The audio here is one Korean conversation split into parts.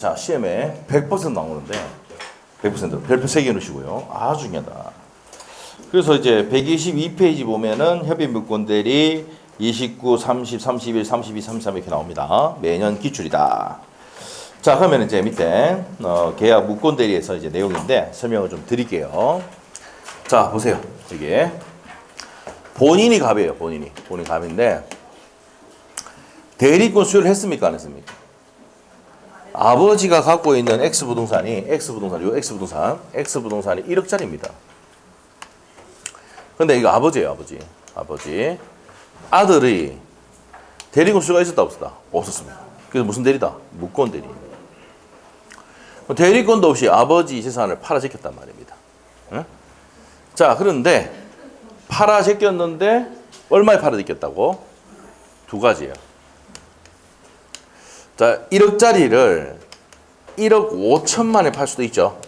자, 시험에 100% 나오는데 100% 별표 3개 넣으시고요. 아주 중요하다. 그래서 이제 122페이지 보면은 협의 물권 대리 29, 30, 31, 32, 33 이렇게 나옵니다. 매년 기출이다. 자, 그러면 이제 밑에 계약 물권 대리에서 이제 내용인데 설명을 좀 드릴게요. 자, 보세요. 이게 본인이 갑이에요. 본인 갑인데 대리권 수여를 했습니까? 안 했습니까? 아버지가 갖고 있는 X부동산이 1억짜리입니다. 근데 이거 아버지예요, 아버지. 아들이 대리권 수요가 있었다, 없었다? 없었습니다. 그래서 무슨 대리다? 무권 대리. 대리권도 없이 아버지 재산을 팔아제꼈단 말입니다. 응? 자, 그런데 팔아제꼈는데 얼마에 팔아제꼈다고? 두 가지예요. 자, 1억짜리를 1억 5천만에 팔 수도 있죠.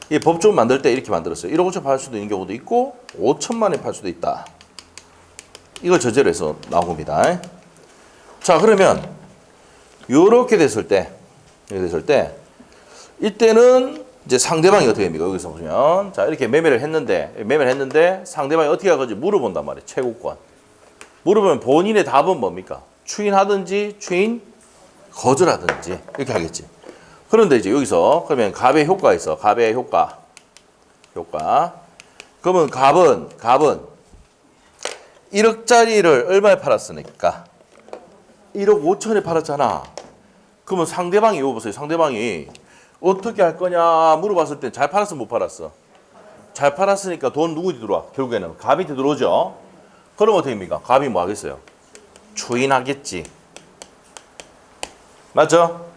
이 법조문 만들 때 이렇게 만들었어요. 1억 5천 팔 수도 있는 경우도 있고 5천만에 팔 수도 있다. 이걸 저제로 해서 나온 겁니다. 자, 그러면 요렇게 됐을 때 이때는 이제 상대방이 어떻게 됩니까? 여기서 보시면 자, 이렇게 매매를 했는데 상대방이 어떻게 할 건지 물어본단 말이에요. 채권권. 물어보면 본인의 답은 뭡니까? 추인하든지 거절하든지 이렇게 하겠지. 그런데 이제 여기서 그러면 갑의 효과가 있어. 갑의 효과. 그러면 갑은 1억짜리를 얼마에 팔았으니까 1억 5천에 팔았잖아. 그러면 상대방이 이거 보세요. 상대방이 어떻게 할 거냐 물어봤을 때 잘 팔았어, 못 팔았어? 잘 팔았으니까 돈 누구한테 들어와? 결국에는 갑한테 들어오죠. 그럼 어떻게 됩니까? 갑이 뭐 하겠어요? 추인하겠지. 맞죠?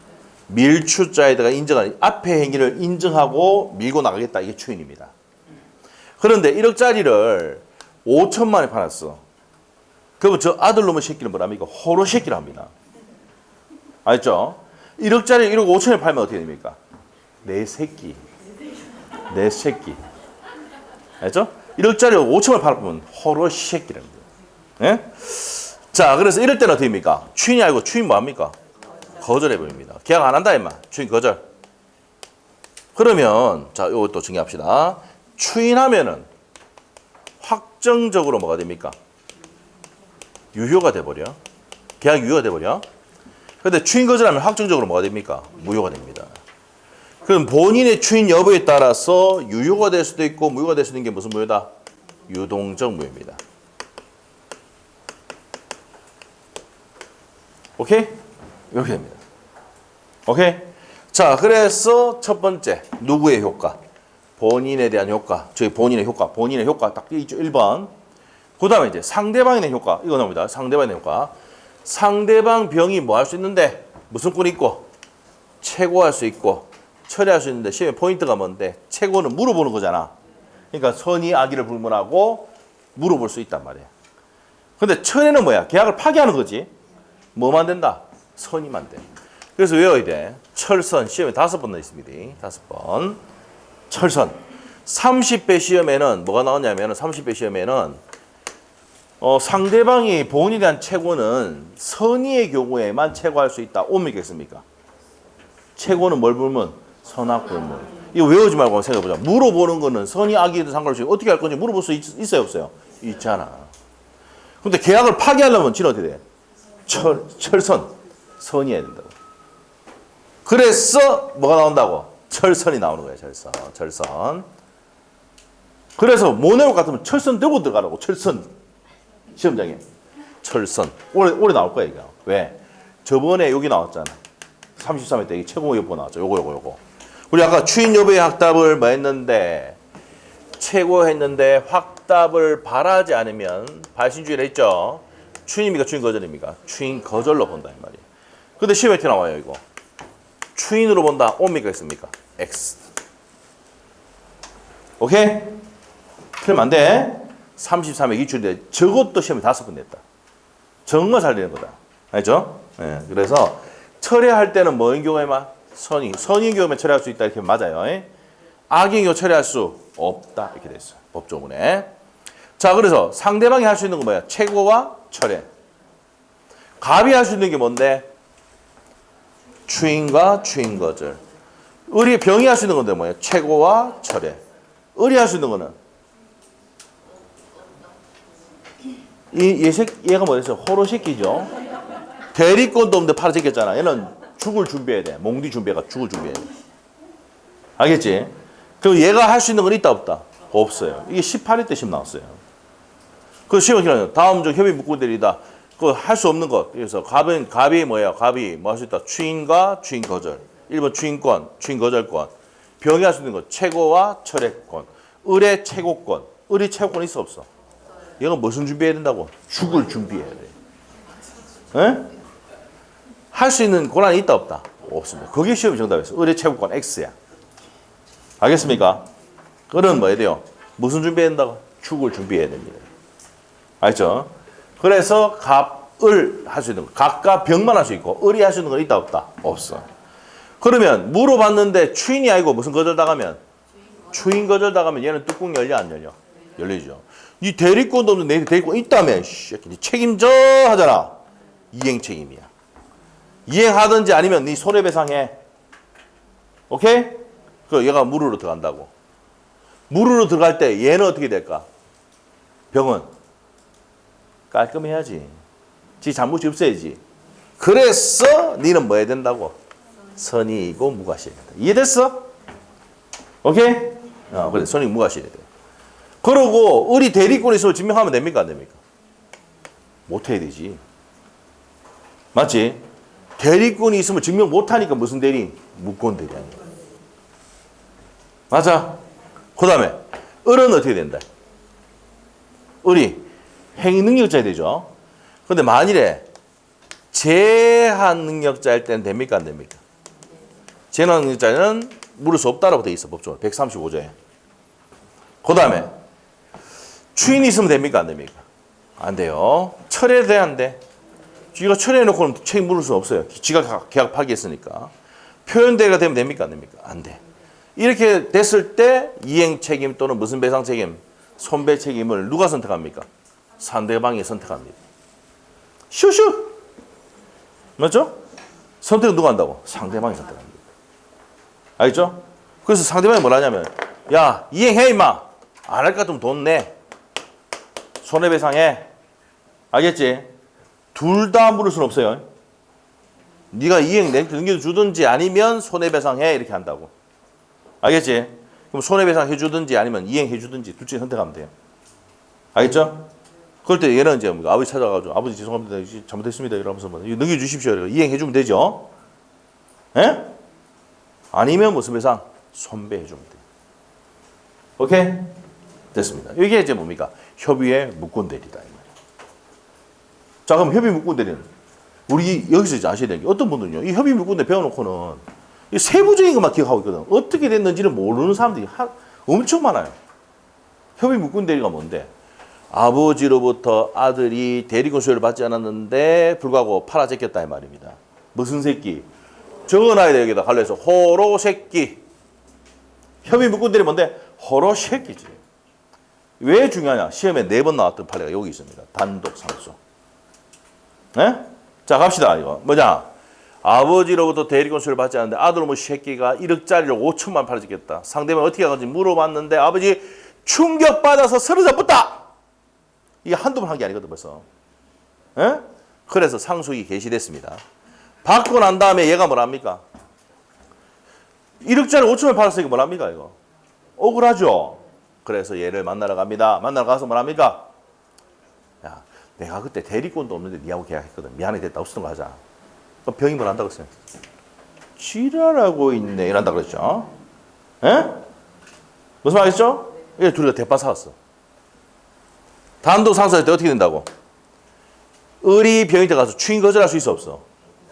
밀추자에다가 인정하는 앞에 행위를 인정하고 밀고 나가겠다. 이게 추인입니다. 그런데 1억짜리를 5천만에 팔았어. 그러면 저 아들놈의 새끼는 뭐랍니까? 호로 새끼를 합니다. 알죠? 1억짜리 1억 5천에 팔면 어떻게 됩니까? 내 새끼. 알죠? 1억짜리 5천을 팔면 호로 새끼랍니다. 예? 자, 그래서 이럴 때는 어떻게 됩니까? 추인이 아니고 추인 뭐합니까? 거절해버립니다. 계약 안 한다, 임마. 추인 거절. 그러면, 자, 요것도 정리합시다. 추인하면은 확정적으로 뭐가 됩니까? 유효가 돼버려. 계약 유효가 돼버려. 근데 추인 거절하면 확정적으로 뭐가 됩니까? 무효가 됩니다. 그럼 본인의 추인 여부에 따라서 유효가 될 수도 있고 무효가 될 수도 있는 게 무슨 무효다? 유동적 무효입니다. 오케이? 이렇게 됩니다. 오케이? 자, 그래서 첫 번째, 누구의 효과? 본인에 대한 효과. 본인의 효과 딱 있죠. 1번. 그 다음에 이제 상대방의 효과. 이거 나옵니다. 상대방의 효과. 상대방 병이 뭐 할 수 있는데, 무슨 꾼이 있고, 최고할 수 있고, 처리할 수 있는데, 시험의 포인트가 뭔데, 최고는 물어보는 거잖아. 그러니까 선의 악의를 불문하고 물어볼 수 있단 말이야. 근데 철회는 뭐야? 계약을 파기하는 거지. 뭐만 된다? 선의만 돼. 그래서 외워야 돼. 철선 시험에 5번 있습니다. 5번. 철선. 30배 시험에는 뭐가 나오냐면 30배 시험에는 상대방이 본인에 대한 최고는 선의의 경우에만 최고할 수 있다. 옵니겠습니까? 최고는 뭘 불문? 선악 불문. 이거 외우지 말고 생각해보자. 물어보는 거는 선의 악의에도 상관없이 어떻게 할 건지 물어볼 수 있어요, 없어요? 있잖아. 근데 계약을 파기하려면 지는 어떻게 돼? 철선. 선의해야 된다고. 그래서 뭐가 나온다고? 철선이 나오는 거예요. 철선. 그래서 모네오 같으면 철선 되고 들어가라고. 철선. 시험장에. 철선. 올해 나올 거야, 이거. 왜? 저번에 여기 나왔잖아. 33회 때 최고 여부 나왔죠. 요거. 우리 아까 추인 여부의 확답을 뭐 했는데 최고 했는데 확답을 바라지 않으면 발신주의를 했죠. 추인입니까? 추인 거절입니까? 추인 거절로 본다 이 말이에요. 근데 시험에 어떻게 나와요, 이거? 추인으로 본다. 옵니까? 있습니까? X. 오케이? 틀리면 안 돼. 33회 기출인데 저것도 시험에 5번 냈다. 정말 잘 되는 거다. 알죠? 네, 그래서 철회할 때는 뭐인 경우에만? 선의 경우에만 철회할 수 있다. 이렇게 맞아요. 악의 경우 철회할 수 없다. 이렇게 됐어요. 법조문에. 자, 그래서 상대방이 할 수 있는 건 뭐야? 최고와 철회. 갑이 할 수 있는 게 뭔데? 추인과 추인 거절. 을이 병이 할 수 있는 건데 뭐예요? 최고와 철회. 을이 할 수 있는 거는 얘가 뭐였어? 호로새끼죠. 대리권도 없는데 팔아 제꼈잖아. 얘는 죽을 준비해야 돼. 몽디 준비해가 죽을 준비해야 돼. 알겠지? 그럼 얘가 할 수 있는 건 있다 없다? 없어요. 이게 18일 때 시험 나왔어요. 그 시험 기간은 다음 중 협의 묶고대리다. 그 할 수 없는 것. 그래서 갑이 뭐야? 갑이 뭐 할 수 있다? 추인과 추인 거절. 1번 추인권, 추인 거절권. 병이 할 수 있는 것. 최고와 철회권. 을의 최고권. 을이 최고권 있어 없어? 얘가 무슨 준비해야 된다고? 죽을 준비해야 돼. 에? 할 수 있는 권한이 있다 없다? 없습니다. 그게 시험의 정답이었어. 을의 최고권 X야. 알겠습니까? 을은 뭐 해야 돼요? 무슨 준비해야 된다고? 죽을 준비해야 됩니다. 알죠? 그래서 갑, 을 할 수 있는 거. 갑과 병만 할 수 있고 을이 할 수 있는 건 있다 없다? 없어. 그러면 물어봤는데 추인이 아니고 무슨 거절당하면? 추인 거절당하면 얘는 뚜껑 열려 안 열려? 열리죠. 이 대리권도 없는 내 대리권 있다며 책임져 하잖아. 이행 책임이야. 이행하든지 아니면 네 손해배상해. 오케이? 그 얘가 물으로 들어간다고. 물으로 들어갈 때 얘는 어떻게 될까? 병은 깔끔해야지. 지 잘못이 없어야지. 그래서 니는 뭐 해야 된다고? 선의이고 무과실이다. 이해됐어? 오케이? 그래 선의이고 무과실이다. 그러고 을이 대리권이 있으면 증명하면 됩니까? 안 됩니까? 못해야 되지. 맞지? 대리권이 있으면 증명 못하니까 무슨 대리? 무권 대리 아니야. 맞아? 그 다음에 을은 어떻게 된다? 을이 행위능력자야 되죠. 근데 만일에 제한능력자일 때는 됩니까? 안 됩니까? 제한능력자는 물을 수 없다라고 돼 있어. 법적으로 135조에. 그 다음에 추인이 있으면 됩니까? 안 됩니까? 안 돼요. 철회돼야 안 돼. 쥐가 철회해놓고는 책임 물을 수 없어요. 쥐가 계약 파기했으니까. 표현대가 되면 됩니까? 안 됩니까? 안 돼. 이렇게 됐을 때 이행 책임 또는 무슨 배상 책임, 손배 책임을 누가 선택합니까? 상대방이 선택합니다. 슈슈! 맞죠? 선택은 누가 한다고? 상대방이 선택합니다. 알겠죠? 그래서 상대방이 뭐라 하냐면 야 이행해 임마. 안 할 것 같으면 돈 내. 손해배상해. 알겠지? 둘 다 물을 수는 없어요. 네가 이행 넘겨주든지 아니면 손해배상해 이렇게 한다고. 알겠지? 그럼 손해배상 해주든지 아니면 이행해 주든지 둘 중에 선택하면 돼요. 알겠죠? 그럴 때 얘는 이제 아버지 찾아가지고 아버지 죄송합니다. 잘못했습니다. 이러면서 뭐 넘겨주십시오. 이행해 주면 되죠. 예? 아니면 무슨 배상? 손배해 주면 돼요. 오케이? 됐습니다. 이게 이제 뭡니까? 협의의 무권대리다. 자, 그럼 협의 무권대리는 우리 여기서 이제 아셔야 되는 게 어떤 분들은요, 이 협의 무권대리 배워놓고는 이 세부적인 것만 기억하고 있거든. 어떻게 됐는지를 모르는 사람들이 엄청 많아요. 협의 무권대리가 뭔데? 아버지로부터 아들이 대리권 수여를 받지 않았는데 불구하고 팔아 제꼈다 이 말입니다. 무슨 새끼? 적어놔야 돼. 여기다 갈려서 호로 새끼. 협의 무권대리 뭔데? 호로 새끼지. 왜 중요하냐? 시험에 4번 나왔던 판례가 여기 있습니다. 단독 상訴. 네? 자, 갑시다. 이거 뭐냐? 아버지로부터 대리권 수여를 받지 않았는데 아들 새끼가 1억짜리를 5천만 팔아 제꼈다. 상대방 어떻게 하는지 물어봤는데 아버지 충격받아서 쓰러져붙다. 이게 한두 번 한 게 아니거든 벌써. 에? 그래서 상속이 개시됐습니다. 받고 난 다음에 얘가 뭐랍니까? 1억짜리 5천만 팔았으니까 뭐랍니까 이거? 억울하죠. 그래서 얘를 만나러 갑니다. 만나러 가서 뭐랍니까? 야, 내가 그때 대리권도 없는데 니하고 계약했거든. 미안해 됐다. 없었던 거 하자. 그럼 병이 뭘 한다고 했어요? 지랄하고 있네. 이란다 그랬죠. 에? 무슨 말이죠? 얘 둘이가 대파 사왔어. 단독 상속할 때 어떻게 된다고? 을이 병이 들어가서 추인 거절할 수 있어 없어?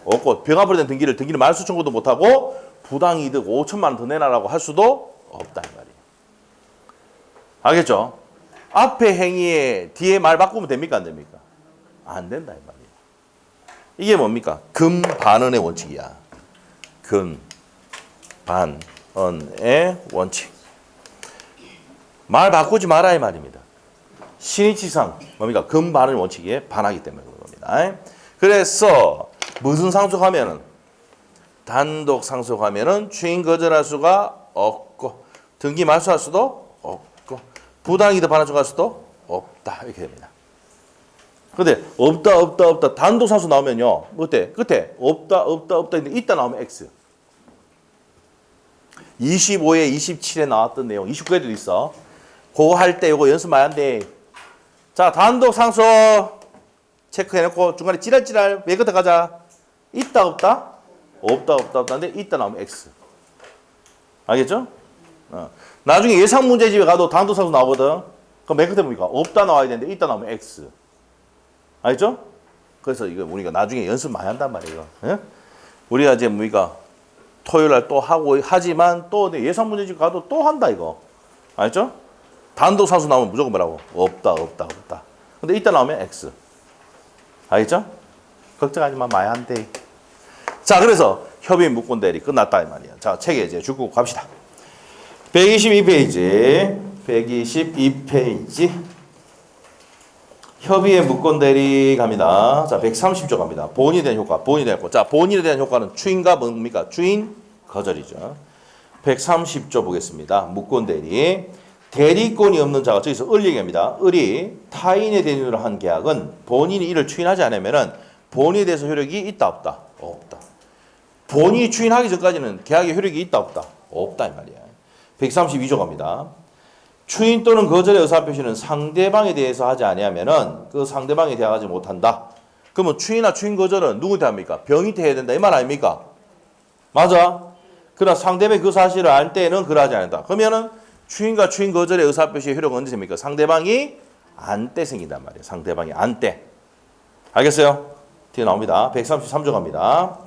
없고 병 앞으로 된 등기를 말소 청구도 못하고 부당이득 5천만 원 더 내놔라고 할 수도 없다 이 말이에요. 알겠죠? 앞에 행위에 뒤에 말 바꾸면 됩니까 안 됩니까? 안 된다 이 말이에요. 이게 뭡니까? 금반언의 원칙이야. 금반언의 원칙. 말 바꾸지 마라 이 말입니다. 신의치상 뭡니까? 금반언의 원칙에 반하기 때문에 그런 겁니다. 그래서 무슨 상속하면은 단독 상속하면은 추인 거절할 수가 없고 등기 말소할 수도 없고 부당이득 반환 할 수도 없다 이렇게 됩니다. 근데 없다 단독 상속 나오면요 어때? 끝에 없다 있는데 있다 나오면 X. 25에 27에 나왔던 내용 29에도 있어. 그거 할 때 이거 연습 많이 한대. 자 단독 상속 체크해놓고 중간에 찌랄찌랄 왜 그때 가자. 있다 없다 근데 있다 나오면 X. 알겠죠? 나중에 예상 문제집에 가도 단독 상속 나오거든. 그럼 맨 끝에 뭡니까? 없다 나와야 되는데 있다 나오면 X. 알겠죠? 그래서 이거 우리가 나중에 연습 많이 한단 말이에요. 예? 우리가 이제 뭡니까? 토요일 날 또 하고 하지만 또 예상 문제집 가도 또 한다 이거. 알겠죠? 단독 상수 나오면 무조건 뭐라고? 없다. 근데 이따 나오면 X. 알겠죠? 걱정하지 마. 많이 한대. 자, 그래서 협의 무권 대리 끝났다 이 말이야. 자, 책에 이제 죽고 갑시다. 122페이지. 122페이지. 협의의 무권 대리 갑니다. 자, 130조 갑니다. 본인에 대한 효과. 자, 본인에 대한 효과는 추인과 뭡니까? 추인 거절이죠. 130조 보겠습니다. 무권 대리. 대리권이 없는 자가 저기서 을 얘기합니다. 을이 타인의 대리인으로 한 계약은 본인이 이를 추인하지 않으면은 본인에 대해서 효력이 있다 없다? 없다. 본인이 추인하기 전까지는 계약의 효력이 있다 없다? 없다 이 말이야. 132조 갑니다. 추인 또는 거절의 의사표시는 상대방에 대해서 하지 아니하면은 그 상대방에 대하지 못한다. 그러면 추인이나 추인 거절은 누구한테 합니까? 병인한테 해야 된다 이 말 아닙니까? 맞아. 그러나 상대방이 그 사실을 알 때는 그러하지 않는다. 그러면은 추인과 추인 거절의 의사표시의 효력은 언제 생깁니까? 상대방이 안 때 생긴단 말이에요. 상대방이 안 때. 알겠어요? 뒤에 나옵니다. 133조 갑니다.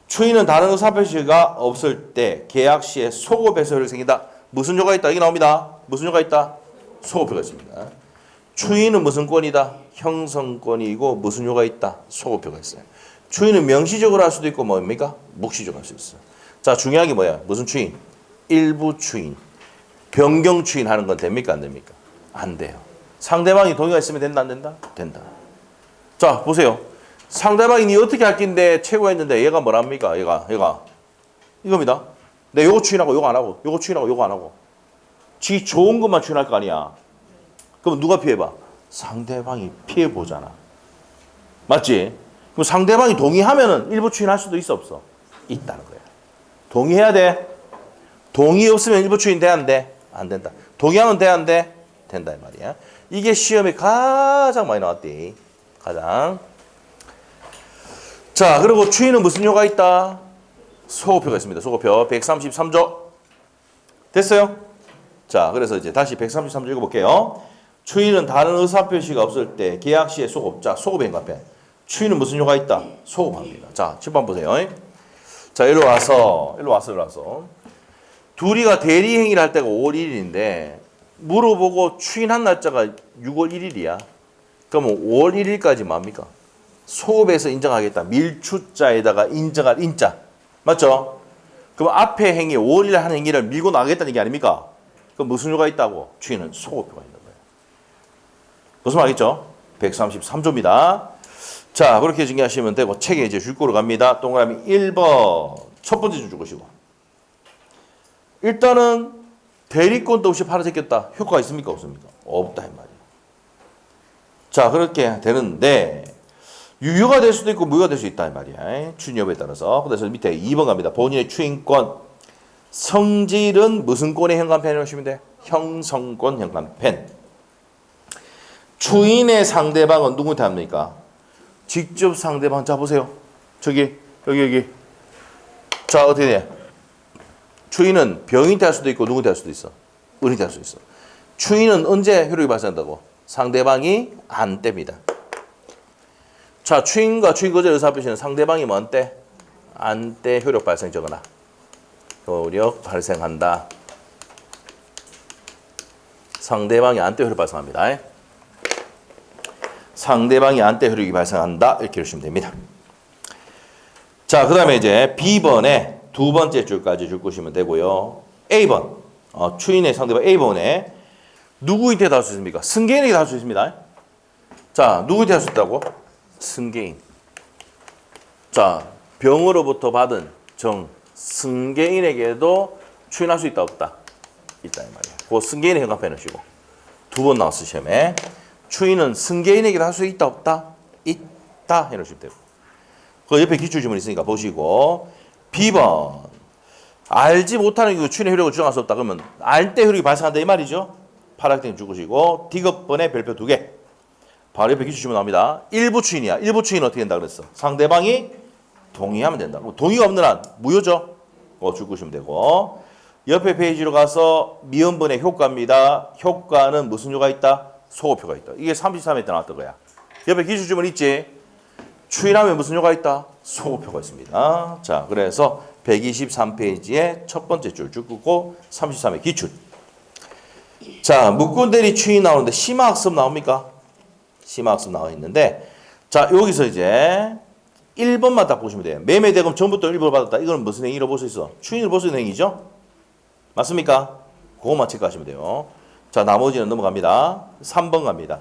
추인은 다른 의사표시가 없을 때 계약 시에 소급해서 효력이 생긴다. 무슨 효가 있다? 여기 나옵니다. 무슨 효가 있다? 소급효가 있습니다. 추인은 무슨 권이다? 형성권이고 무슨 효가 있다? 소급효가 있어요. 추인은 명시적으로 할 수도 있고 뭡니까? 묵시적으로 할 수 있어요. 자, 중요한 게 뭐야? 무슨 추인? 일부 추인. 변경 추인하는 건 됩니까? 안 됩니까? 안 돼요. 상대방이 동의가 있으면 된다 안 된다? 된다. 자, 보세요. 상대방이 니 어떻게 할 낀데 최고했는데 얘가 뭐랍니까? 얘가 이겁니다. 내 요거 추인하고 요거 안 하고 요거 추인하고 요거 안 하고 지 좋은 것만 추인할 거 아니야. 그럼 누가 피해봐? 상대방이 피해보잖아. 맞지? 그럼 상대방이 동의하면은 일부 추인할 수도 있어 없어? 있다는 거야. 동의해야 돼. 동의 없으면 일부 추인 돼 안 돼? 안 된다. 동의하면 돼 안 돼? 된다 이 말이야. 이게 시험에 가장 많이 나왔대. 가장. 자, 그리고 추인은 무슨 효가 있다? 소급효가 있습니다. 소급효 133조. 됐어요? 자, 그래서 이제 다시 133조 읽어볼게요. 추인은 다른 의사표시가 없을 때 계약 시에 소급자, 소급의 행간편. 추인은 무슨 효가 있다? 소급합니다. 자, 7번 보세요. 자, 일로 와서. 둘이가 대리행위를 할 때가 5월 1일인데 물어보고 추인한 날짜가 6월 1일이야. 그러면 5월 1일까지 뭡니까? 소급해서 인정하겠다. 밀추자에다가 인정할 인자. 맞죠? 그럼 앞에 행위, 5월 1일 하는 행위를 밀고 나가겠다는 얘기 아닙니까? 그럼 무슨 효가 있다고? 추인은 소급효가 있는 거예요. 무슨 말이죠? 133조입니다. 자, 그렇게 정리하시면 되고 책에 이제 줄거로 갑니다. 동그라미 1번 첫 번째 줄 것이고 일단은 대리권도 없이 팔아제꼈다. 효과가 있습니까? 없습니까? 없다 이 말이에요. 자, 그렇게 되는데 유효가 될 수도 있고 무효가 될 수 있다 이 말이야. 추인 여부에 따라서. 그래서 밑에 2번 갑니다. 본인의 추인권. 성질은 무슨 권의 현관펜을 하시면 돼? 형성권 현관펜. 추인의 상대방은 누구한테 합니까? 직접 상대방. 자, 보세요. 저기 여기. 자, 어떻게 돼? 추인은 병인한테 할 수도 있고 누구한테 할 수도 있어? 은인한테 할 수도 있어. 추인은 언제 효력이 발생한다고? 상대방이 안 뗍니다. 자, 추인과 추인 거절 의사표시는 상대방이 뭔 때? 안 때 효력 발생 적어놔. 효력 발생한다. 상대방이 안 때 효력 발생합니다. 상대방이 안 때 효력이 발생한다. 이렇게 읽으시면 됩니다. 자, 그 다음에 이제 B번에 두 번째 줄까지 줄 것이면 되고요. A번, 추인의 상대방 A번에 누구한테 다 할 수 있습니까? 승계인에게 다 할 수 있습니다. 자, 누구한테 할 수 있다고? 승계인. 자, 병으로부터 받은 승계인에게도 추인할 수 있다 없다? 있다 이 말이에요. 그 승계인의 형광펜 넣으시고 두 번 나왔어 시험에. 추인은 승계인에게도 할 수 있다 없다? 있다 해놓으시면 되고. 그 옆에 기출지문 있으니까 보시고. B번 알지 못하는 경우 추인의 효력을 주장할 수 없다. 그러면 알 때 효력이 발생한다 이 말이죠. 파락땡 죽으시고 D급번에 별표 2개. 바로 옆에 기출지문 나옵니다. 일부 추인이야. 일부 추인은 어떻게 된다 그랬어? 상대방이 동의하면 된다. 동의가 없는 한 무효죠. 죽으시면 되고. 옆에 페이지로 가서 미음분의 효과입니다. 효과는 무슨 효가 있다? 소고표가 있다. 이게 33회 때 나왔던 거야. 옆에 기출지문 있지? 추인하면 무슨 효가 있다? 소고표가 있습니다. 자, 그래서 123페이지에 첫 번째 줄 쭉 긋고 33회 기출. 자, 묵군대리 추인 나오는데 심화학습 나옵니까? 심화학습 나와 있는데, 자, 여기서 이제 1번만 딱 보시면 돼요. 매매대금 전부터 일부를 받았다. 이거는 무슨 행위로 볼 수 있어? 추인을 볼 수 있는 행위죠? 맞습니까? 그것만 체크하시면 돼요. 자, 나머지는 넘어갑니다. 3번 갑니다.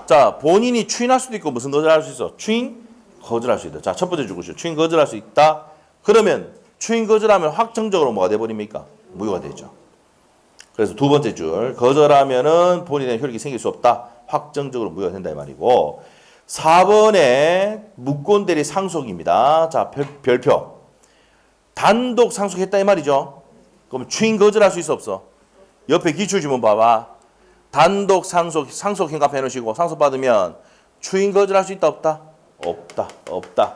자, 본인이 추인할 수도 있고 무슨 거절할 수 있어? 추인 거절할 수 있다. 자, 첫 번째 주고요. 추인 거절할 수 있다. 그러면 추인 거절하면 확정적으로 뭐가 돼버립니까? 무효가 되죠. 그래서 두 번째 줄 거절하면은 본인의 효력이 생길 수 없다. 확정적으로 무효가 된다 이 말이고. 4번에 묵건대리 상속입니다. 자, 별표. 단독 상속했다 이 말이죠. 그럼 추인 거절할 수 있어 없어? 옆에 기출지문 봐봐. 단독 상속 현갑 해놓으시고 상속 받으면 추인 거절할 수 있다 없다? 없다. 없다.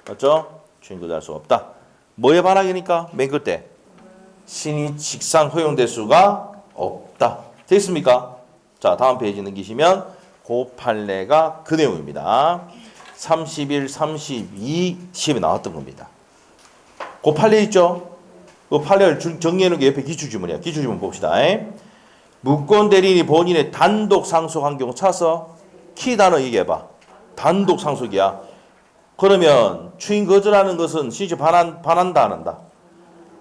맞죠? 추인 거절할 수 없다. 뭐에 반하기니까? 맨 끝에 신의 직상 허용될 수가 없다. 됐습니까? 자, 다음 페이지 넘기시면 그 판례가 그 내용입니다. 31, 32 시험에 나왔던 겁니다. 그 판례 있죠? 그 판례를 정리해놓은 게 옆에 기출지문이야. 기출지문 봅시다. 묵건 대리인이 본인의 단독 상속한 경우 찾아서 키 단어 얘기해봐. 단독 상속이야. 그러면 추인 거절하는 것은 신체 반한다 안 한다?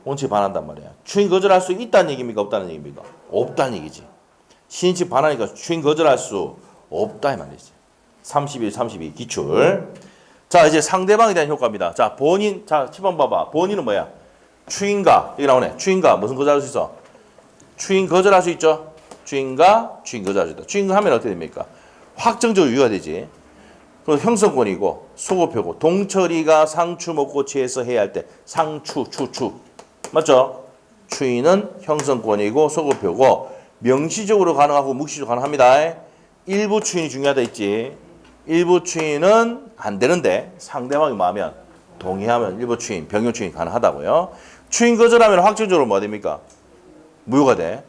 원칙에 반한단 말이야. 추인 거절할 수 있다는 얘기입니까? 없다는 얘기입니까? 없다는 얘기지. 신체 반하니까 추인 거절할 수 없다 이 말이지. 31, 32 기출. 자, 이제 상대방에 대한 효과입니다. 자, 본인, 자, 10번 봐봐. 본인은 뭐야? 추인가. 여기 나오네. 추인가. 무슨 거절할 수 있어? 추인 거절할 수 있죠? 추인가, 추인 거절할 수 있다. 추인가 하면 어떻게 됩니까? 확정적으로 유효가 되지. 그리고 형성권이고, 소고표고, 동철이가 상추 먹고 취해서 해야 할 때, 상추, 추. 맞죠? 추인은 형성권이고, 소고표고, 명시적으로 가능하고, 묵시적으로 가능합니다. 일부 추인이 중요하다 했지. 일부 추인은 안 되는데, 상대방이 뭐하면, 동의하면 일부 추인, 병용 추인이 가능하다고요. 추인 거절하면 확정적으로 뭐가 됩니까? 무효가 돼.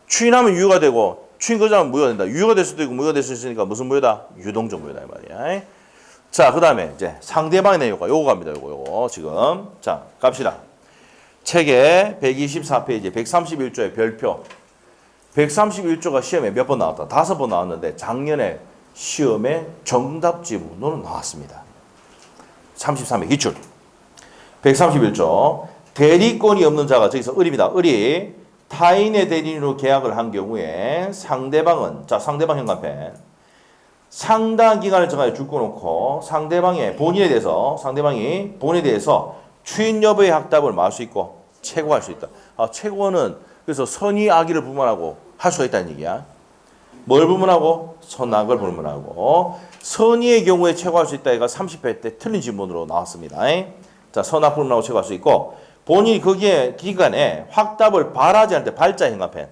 추인하면 유효가 되고 추인 거절하면 무효가 된다. 유효가 될 수도 있고 무효가 될 수 있으니까 무슨 무효다? 유동적 무효다 이 말이야. 자, 그다음에 이제 상대방의 내 효과. 요거 갑니다. 요거 지금. 자, 갑시다. 책에 124페이지 131조의 별표. 131조가 시험에 몇 번 나왔다? 5번 나왔는데 작년에 시험에 정답 지문으로 나왔습니다. 33회 기출. 131조. 대리권이 없는 자가 저기서 을입니다. 을이 타인의 대리인으로 계약을 한 경우에 상대방은, 자, 상대방 현관펜. 상당 기간을 정하여 줄거놓고 상대방이 본인에 대해서 추인 여부의 확답을 말할 수 있고 최고할 수 있다. 아, 최고는 그래서 선의 악의를 불문하고 할 수가 있다는 얘기야. 뭘 불문하고? 선악을 불문하고. 선의의 경우에 최고할 수 있다. 이가 30회 때 틀린 질문으로 나왔습니다. 자, 선악 불문하고 최고할 수 있고. 본인이 거기에 기간에 확답을 바라지 않을 때 발자 현관펜.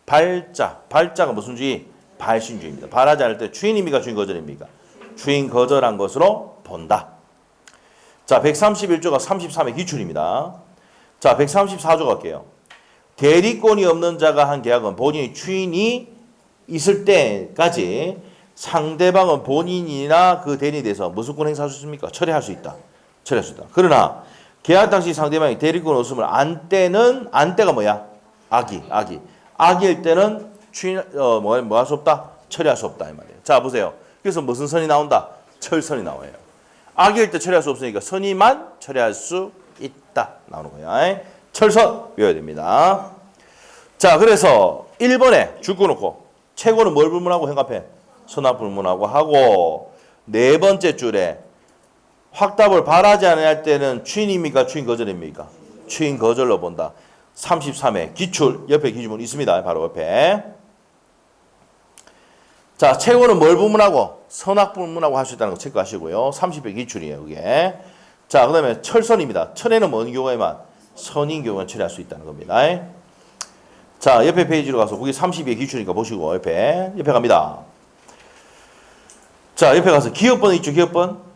발자가 무슨 주의? 발신주의입니다. 바라지 않을 때 추인입니까? 추인 거절입니까? 추인 거절한 것으로 본다. 자, 131조가 33의 기출입니다. 자, 134조 갈게요. 대리권이 없는 자가 한 계약은 본인이 추인이 있을 때까지 상대방은 본인이나 그 대리인에 대해서 무슨 권 행사할 수 있습니까? 처리할 수 있다. 그러나 계약 당시 상대방이 대리권 없음을 안 때가 뭐야? 악의일 때는 뭐 할 수 없다? 처리할 수 없다 이 말이에요. 자, 보세요. 그래서 무슨 선이 나온다? 철선이 나와요. 악의일 때 처리할 수 없으니까 선의만 처리할 수 있다 나오는 거야. 철선 외워야 됩니다. 자, 그래서 1번에 줄 거 놓고 최고는 뭘 불문하고 현관펜? 선악 불문하고 하고 네 번째 줄에 확답을 바라지 않을 때는 추인입니까? 추인 거절입니까? 추인 거절로 본다. 33회 기출 옆에 기준문 있습니다. 바로 옆에. 자, 최고는 뭘 부문하고 선악 부문하고 할 수 있다는 거 체크하시고요. 30회 기출이에요. 그게. 자, 그 다음에 철선입니다. 철에는 뭔 경우에만 선인 경우에 처리할 수 있다는 겁니다. 자, 옆에 페이지로 가서 거기 30회 기출이니까 보시고 옆에 갑니다. 자, 옆에 가서 기업번 있죠. 기업번.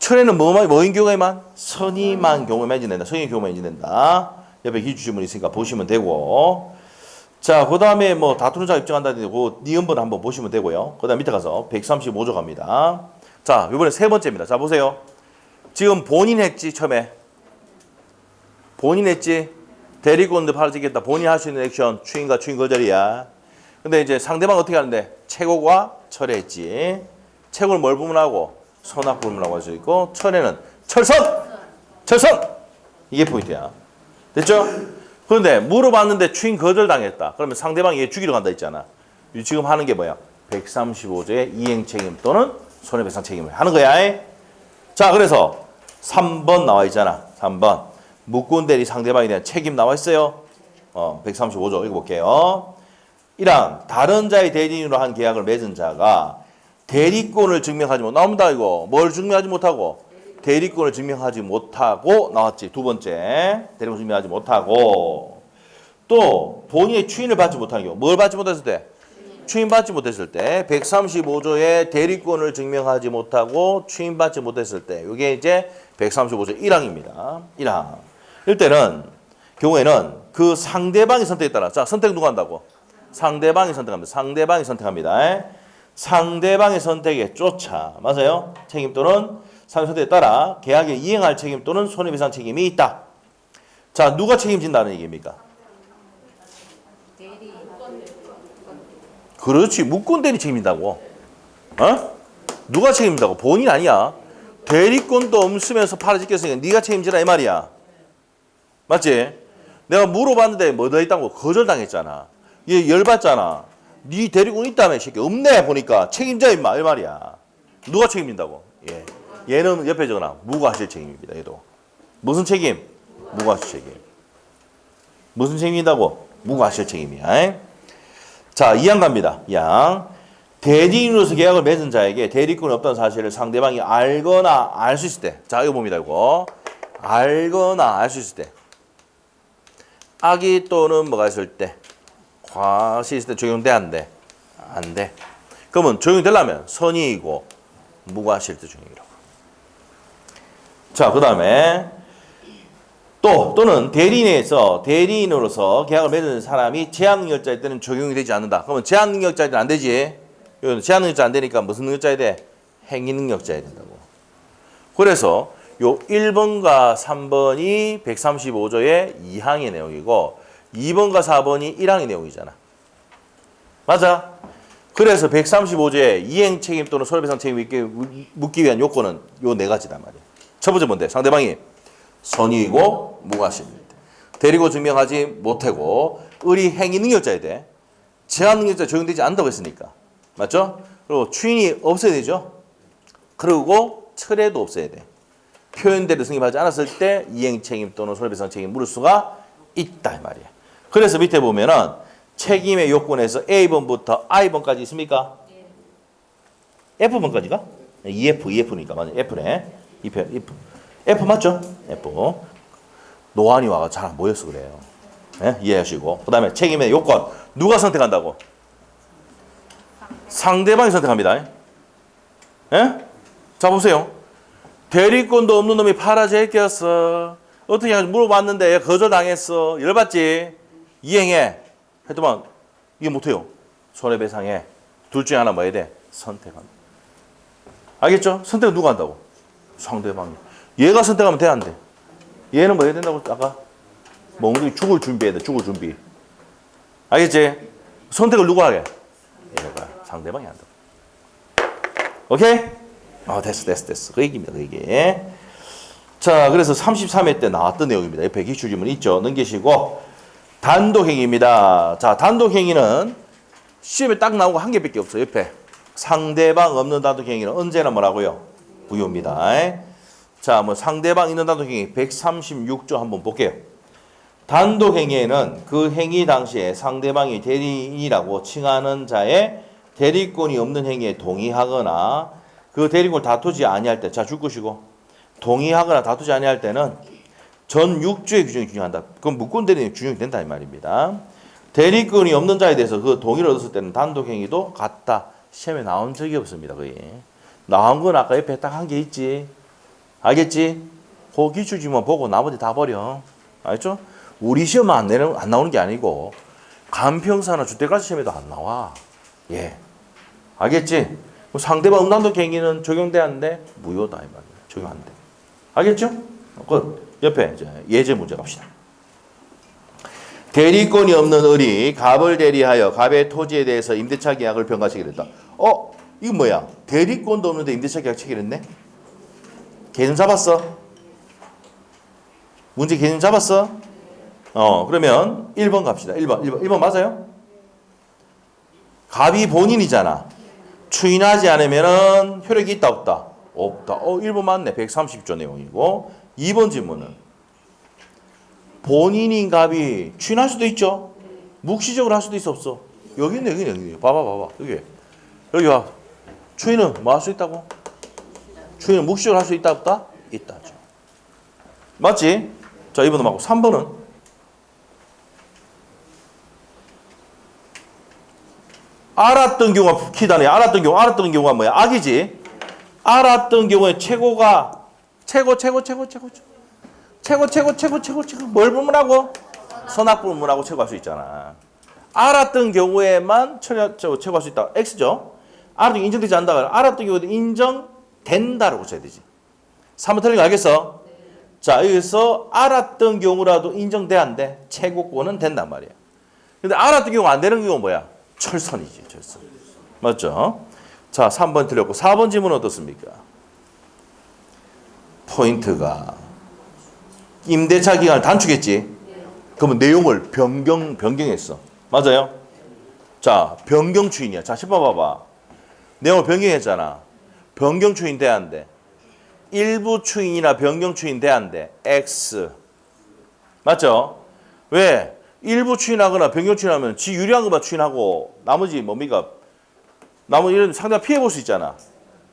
철에는 뭐인 경우에만 선임한 경우에만 인진된다. 선임 경우에만 인진된다. 옆에 기출문이 있으니까 보시면 되고. 자, 그 다음에 뭐 다투는 자가 입증한다는데 그 니은번 한번 보시면 되고요. 그 다음 밑에 가서 135조 갑니다. 자, 이번에 세 번째입니다. 자, 보세요. 지금 본인 했지, 처음에. 본인 했지. 대리권도 팔아지겠다. 본인 할 수 있는 액션, 추인과 추인 거절이야. 근데 이제 상대방 어떻게 하는데? 최고가 철회했지. 최고를 뭘 부문하고? 선악 부문하고 할 수 있고, 철회는 철선! 철선! 이게 포인트야. 됐죠? 그런데 물어봤는데 추인 거절당했다. 그러면 상대방이 얘 죽이러 간다 했잖아. 지금 하는 게 뭐야? 135조의 이행 책임 또는 손해배상 책임을 하는 거야. 자, 그래서 3번 나와 있잖아. 3번. 묵군 대리 상대방에 대한 책임 나와 있어요. 135조 읽어볼게요. 1항 다른 자의 대리인으로 한 계약을 맺은 자가 대리권을 증명하지 못 나옵니다. 이거 뭘 증명하지 못하고 대리권을 증명하지 못하고 나왔지. 두 번째 대리권 증명하지 못하고 또 본인의 추인을 받지 못하는 경우 뭘 받지 못했을 때 추인받지 못했을 때 135조의 대리권을 증명하지 못하고 추인받지 못했을 때 이게 이제 135조 1항입니다. 1항. 이때는 경우에는 그 상대방의 선택에 따라 자 선택 누가 한다고? 상대방이 선택합니다. 상대방이 선택합니다. 상대방의 선택에 쫓아 맞아요? 책임 또는 상대 선택에 따라 계약에 이행할 책임 또는 손해배상 책임이 있다. 자 누가 책임진다는 얘기입니까? 그렇지. 묵군 대리 책임진다고. 누가 책임진다고? 본인 아니야. 대리권도 없으면서 팔아짓겠으니까 네가 책임지라 이 말이야. 맞지? 내가 물어봤는데 뭐 더 있다고 거절당했잖아. 얘 열받잖아. 네 대리권 있다며 새끼. 없네 보니까 책임져 임마 이 말이야. 누가 책임진다고? 예. 얘는 옆에 적어놔. 무과실 책임입니다. 얘도. 무슨 책임? 무과실 책임. 무슨 책임이다고? 무과실 책임이야. 자, 2항 갑니다. 2항. 대리인으로서 계약을 맺은 자에게 대리권이 없다는 사실을 상대방이 알거나 알 수 있을 때. 자, 이거 봅니다. 이거. 알거나 알 수 있을 때. 악의 또는 뭐가 있을 때. 과시 있을 때 적용돼 안 돼? 안 돼. 그러면 적용되려면 선의이고 무과실 때 적용이라고. 자, 그 다음에 또는 대리인에서 대리인으로서 계약을 맺은 사람이 제한능력자일 때는 적용이 되지 않는다. 그러면 제한능력자일 때는 안 되지. 제한능력자 안 되니까 무슨 능력자야 돼? 행위능력자야 된다고. 그래서 요 1번과 3번이 135조의 2항의 내용이고 2번과 4번이 1항의 내용이잖아. 맞아? 그래서 135조의 이행 책임 또는 손해배상 책임이 묻기 위한 요건은 요 네 가지단 말이야. 첫 번째 뭔데? 상대방이 선의이고 무과실입니다. 대리고 증명하지 못하고 의리 행위 능력자에 대해 제한 능력자 적용되지 않는다고 했으니까. 맞죠? 그리고 추인이 없어야 되죠. 그리고 철회도 없어야 돼. 표현대로 승인하지 않았을 때 이행 책임 또는 손해배상 책임 물을 수가 있다 이 말이야. 그래서 밑에 보면은 책임의 요건에서 A번부터 I번까지 있습니까? F번까지가? EF니까 맞아. F네. F 맞죠? F. 노안이 와가 잘 안 보여서 그래요. 네? 이해하시고. 그 다음에 책임의 요건. 누가 선택한다고? 상대방이 선택합니다. 예? 자, 보세요. 대리권도 없는 놈이 팔아제꼈어. 어떻게 하지 물어봤는데 거절당했어. 열받지? 이행해. 했더만 이게 못해요. 손해배상해. 둘 중에 하나 뭐 해야 돼? 선택한다. 알겠죠? 선택은 누가 한다고? 상대방이. 얘가 선택하면 돼, 안 돼? 얘는 뭐 해야 된다고? 아까? 몽둥이 죽을 준비해야 돼. 죽을 준비. 알겠지? 선택을 누가 하게? 얘가. 상대방이 한다고. 오케이? 됐어. 그 얘기입니다. 그 얘기. 자, 그래서 33회 때 나왔던 내용입니다. 옆에 기출지문 있죠? 넘기시고. 단독행위입니다. 자, 단독행위는 시험에 딱 나오고 한 개밖에 없어요. 옆에. 상대방 없는 단독행위는 언제나 뭐라고요? 무효입니다. 자, 뭐 상대방 있는 단독행위 136조 한번 볼게요. 단독행위에는 그 행위 당시에 상대방이 대리인이라고 칭하는 자의 대리권이 없는 행위에 동의하거나 그 대리권을 다투지 아니할 때, 자, 줄 것이고 동의하거나 다투지 아니할 때는 전 6조의 규정이 준용한다. 그럼 무권 대리인이 준용이 된다 이 말입니다. 대리권이 없는 자에 대해서 그 동의를 얻었을 때는 단독행위도 같다. 시험에 나온 적이 없습니다. 거의. 나온 건 아까 옆에 딱 한 개 있지. 알겠지? 그 기출지만 보고 나머지 다 버려. 알겠죠? 우리 시험은 안 나오는 게 아니고 간평사나 주택가치 시험에도 안 나와. 예. 알겠지? 상대방 음란독행위는 적용되는데 무효다 이 말이야. 적용 안 돼. 알겠죠? 그 옆에 이제 예제 문제 갑시다. 대리권이 없는 을이 갑을 대리하여 갑의 토지에 대해서 임대차 계약을 병가 체결했다. 이거 뭐야? 대리권도 없는데 임대차 계약 체결했네? 개념 잡았어? 문제 개념 잡았어? 그러면 1번 갑시다. 1번 맞아요? 갑이 본인이잖아. 추인하지 않으면 효력이 있다 없다? 없다. 1번 맞네. 130조 내용이고 2번 질문은 본인인 갑이 추인할 수도 있죠. 묵시적으로 할 수도 있어 없어. 여기 있네. 봐봐. 여기 와. 추인은 뭐 할 수 있다고? 추인은 묵시적으로 할 수 있다 없다? 있다. 맞지? 자, 2번도 맞고 3번은 알았던 경우가 키다네. 알았던 경우가 뭐야? 악이지. 알았던 경우에 최고가 최고 뭘 불문하고? 선악 불문하고 최고할 수 있잖아. 알았던 경우에만 최고할 수 있다. X죠. 알았던 게 인정되지 않는다. 알았던 경우도 인정된다라고 써야 되지. 3번 틀린 거 알겠어? 자, 여기서 알았던 경우라도 인정돼 안 돼? 최고권은 된단 말이야. 근데 알았던 경우가 안 되는 경우는 뭐야? 철선이지. 철선. 맞죠? 자, 3번 틀렸고 4번 질문은 어떻습니까? 포인트가 임대차 기간을 단축했지. 그러면 내용을 변경했어. 맞아요? 자, 변경 추인이야. 자, 10번 봐봐. 내용을 변경했잖아. 변경 추인 돼 안 돼? 일부 추인이나 변경 추인 돼 안 돼? X. 맞죠? 왜? 일부 추인하거나 변경 추인하면 지 유리한 것만 추인하고 나머지 뭡니까? 나머지 이런 상대방 피해 볼 수 있잖아.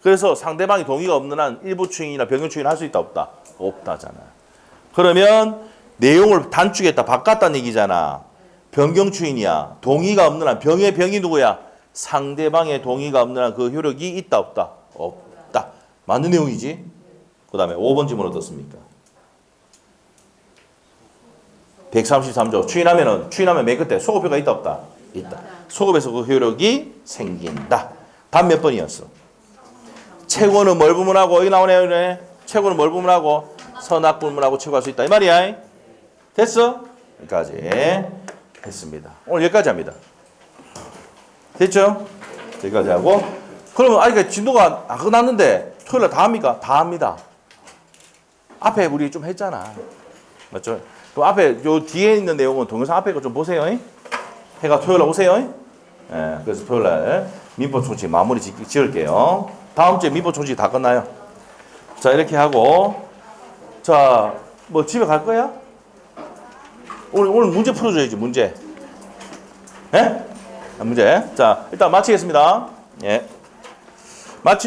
그래서 상대방이 동의가 없는 한 일부 추인이나 변경 추인 할 수 있다 없다? 없다잖아. 그러면 내용을 단축했다 바꿨다는 얘기잖아. 변경 추인이야. 동의가 없는 한 병이 누구야? 상대방의 동의가 없는 한 그 효력이 있다 없다? 없다. 맞는 내용이지. 그 다음에 5번 질문 어떻습니까? 133조 추인하면 맨 끝에 소급효가 있다 없다? 있다. 소급에서 그 효력이 생긴다. 답 몇 번이었어? 최고는 뭘 부문하고 여기 나오네요. 최고는 뭘 부문하고 선악 불문하고 최고할 수 있다 이 말이야. 됐어? 여기까지 했습니다. 오늘 여기까지 합니다. 됐죠? 여기까지 하고 그러면 그러니까 진도가 안 끝났는데 토요일날 다 합니까? 다 합니다. 앞에 우리 좀 했잖아. 맞죠? 그럼 앞에 요 뒤에 있는 내용은 동영상 앞에 거 좀 보세요. 해가 토요일날 오세요. 예, 그래서 토요일날 민법 총칙 마무리 지을게요. 다음 주에 민법 총칙 다 끝나요. 자, 이렇게 하고 자, 뭐 집에 갈 거야? 오늘 문제 풀어줘야지 문제. 예? 문제. 자, 일단 마치겠습니다. 예.